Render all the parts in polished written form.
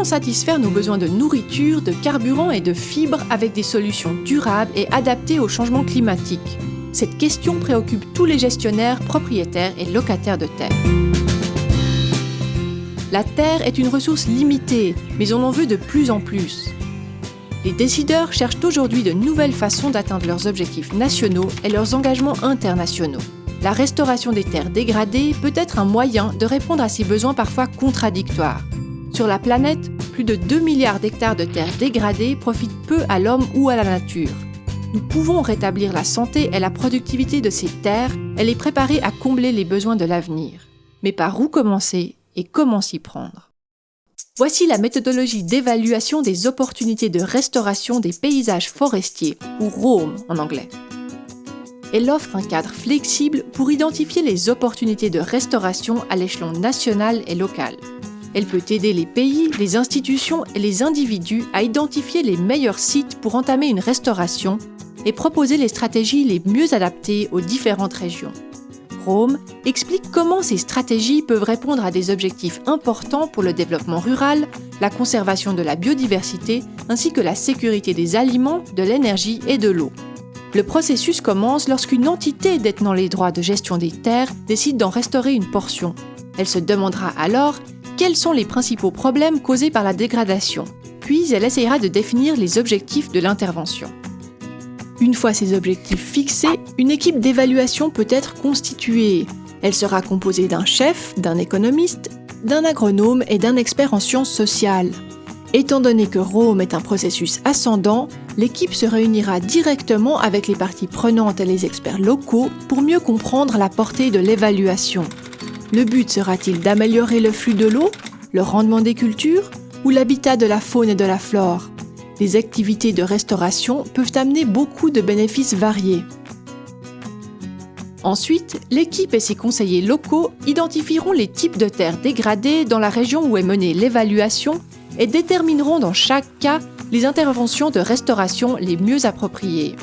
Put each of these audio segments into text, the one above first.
comment satisfaire nos besoins de nourriture, de carburant et de fibres avec des solutions durables et adaptées au changement climatique? Cette question préoccupe tous les gestionnaires, propriétaires et locataires de terre. La terre est une ressource limitée, mais on en veut de plus en plus. Les décideurs cherchent aujourd'hui de nouvelles façons d'atteindre leurs objectifs nationaux et leurs engagements internationaux. La restauration des terres dégradées peut être un moyen de répondre à ces besoins parfois contradictoires. Sur la planète, plus de 2 milliards d'hectares de terres dégradées profitent peu à l'homme ou à la nature. Nous pouvons rétablir la santé et la productivité de ces terres et les préparer à combler les besoins de l'avenir. Mais par où commencer et comment s'y prendre? Voici la méthodologie d'évaluation des opportunités de restauration des paysages forestiers, ou ROAM en anglais. Elle offre un cadre flexible pour identifier les opportunités de restauration à l'échelon national et local. Elle peut aider les pays, les institutions et les individus à identifier les meilleurs sites pour entamer une restauration et proposer les stratégies les mieux adaptées aux différentes régions. ROAM explique comment ces stratégies peuvent répondre à des objectifs importants pour le développement rural, la conservation de la biodiversité, ainsi que la sécurité des aliments, de l'énergie et de l'eau. Le processus commence lorsqu'une entité détenant les droits de gestion des terres décide d'en restaurer une portion. Elle se demandera alors quels sont les principaux problèmes causés par la dégradation, puis elle essaiera de définir les objectifs de l'intervention. Une fois ces objectifs fixés, une équipe d'évaluation peut être constituée. Elle sera composée d'un chef, d'un économiste, d'un agronome et d'un expert en sciences sociales. Étant donné que ROAM est un processus ascendant, l'équipe se réunira directement avec les parties prenantes et les experts locaux pour mieux comprendre la portée de l'évaluation. Le but sera-t-il d'améliorer le flux de l'eau, le rendement des cultures ou l'habitat de la faune et de la flore? Les activités de restauration peuvent amener beaucoup de bénéfices variés. Ensuite, l'équipe et ses conseillers locaux identifieront les types de terres dégradées dans la région où est menée l'évaluation et détermineront dans chaque cas les interventions de restauration les mieux appropriées.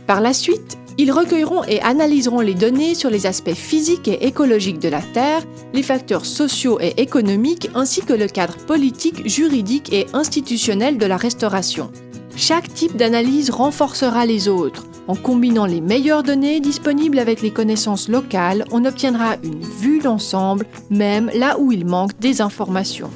Par la suite, ils recueilleront et analyseront les données sur les aspects physiques et écologiques de la terre, les facteurs sociaux et économiques ainsi que le cadre politique, juridique et institutionnel de la restauration. Chaque type d'analyse renforcera les autres. En combinant les meilleures données disponibles avec les connaissances locales, on obtiendra une vue d'ensemble, même là où il manque des informations.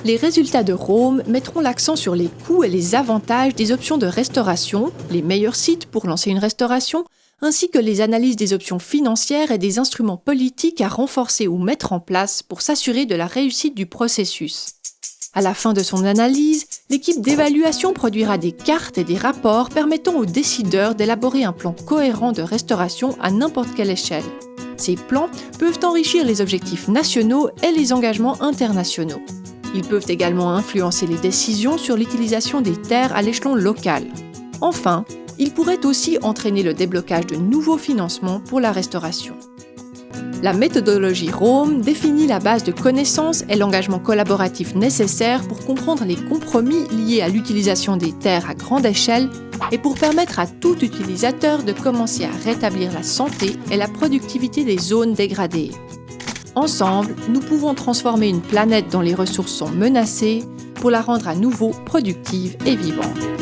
Les résultats de ROAM mettront l'accent sur les coûts et les avantages des options de restauration, les meilleurs sites pour lancer une restauration, ainsi que les analyses des options financières et des instruments politiques à renforcer ou mettre en place pour s'assurer de la réussite du processus. À la fin de son analyse, l'équipe d'évaluation produira des cartes et des rapports permettant aux décideurs d'élaborer un plan cohérent de restauration à n'importe quelle échelle. Ces plans peuvent enrichir les objectifs nationaux et les engagements internationaux. Ils peuvent également influencer les décisions sur l'utilisation des terres à l'échelon local. Enfin, ils pourraient aussi entraîner le déblocage de nouveaux financements pour la restauration. La méthodologie ROAM définit la base de connaissances et l'engagement collaboratif nécessaire pour comprendre les compromis liés à l'utilisation des terres à grande échelle et pour permettre à tout utilisateur de commencer à rétablir la santé et la productivité des zones dégradées. Ensemble, nous pouvons transformer une planète dont les ressources sont menacées pour la rendre à nouveau productive et vivante.